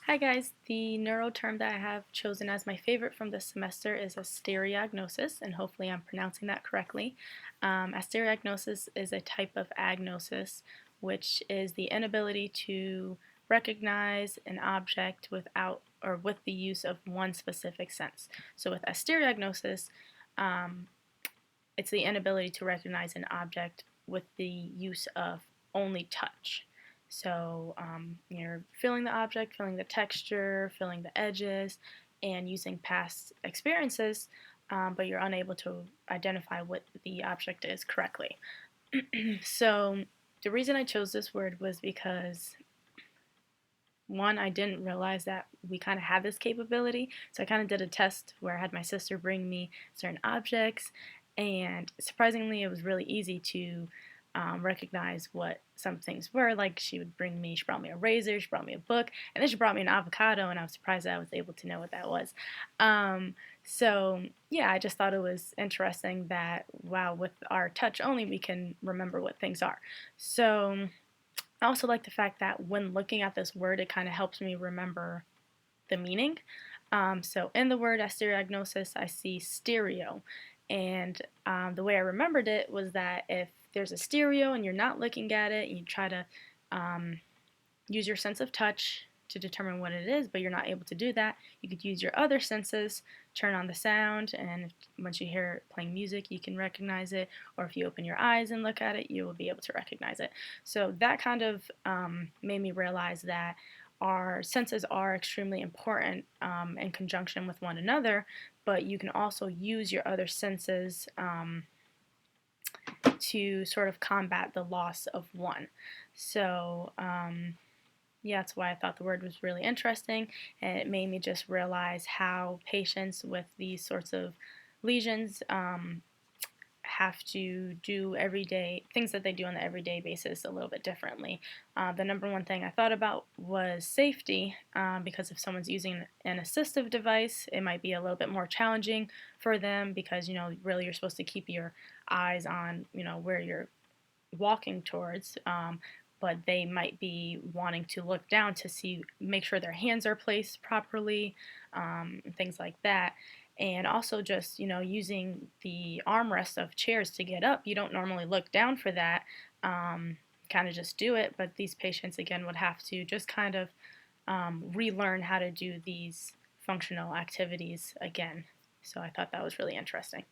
Hi guys, the neuro term that I have chosen as my favorite from this semester is asteriognosis, and hopefully I'm pronouncing that correctly. Asteriognosis is a type of agnosis, which is the inability to recognize an object without or with the use of one specific sense. So with asteriognosis, um, it's the inability to recognize an object with the use of only touch. So you're feeling the object, feeling the texture, feeling the edges, and using past experiences, but you're unable to identify what the object is correctly. So the reason I chose this word was because one, I didn't realize that we kind of have this capability. So I kind of did a test where I had my sister bring me certain objects, and surprisingly, it was really easy to recognize what some things were. Like she brought me a razor, she brought me a book, and then she brought me an avocado, and I was surprised that I was able to know what that was. So yeah, I just thought it was interesting that wow, with our touch only, we can remember what things are. So I also like the fact that when looking at this word, it kind of helps me remember the meaning. So in the word asteriognosis, I see stereo. And the way I remembered it was that if there's a stereo and you're not looking at it, and you try to um, use your sense of touch to determine what it is, but you're not able to do that, you could use your other senses, turn on the sound, and once you hear it playing music, you can recognize it, or if you open your eyes and look at it, you will be able to recognize it. So that kind of made me realize that our senses are extremely important in conjunction with one another, but you can also use your other senses to sort of combat the loss of one. So, yeah, that's why I thought the word was really interesting, and it made me just realize how patients with these sorts of lesions have to do everyday things that they do on the everyday basis a little bit differently. The number one thing I thought about was safety, because if someone's using an assistive device, it might be a little bit more challenging for them because really you're supposed to keep your eyes on where you're walking towards. But they might be wanting to look down to make sure their hands are placed properly, things like that. And also just, using the armrests of chairs to get up. You don't normally look down for that, kind of just do it. But these patients, again, would have to just kind of relearn how to do these functional activities again. So I thought that was really interesting.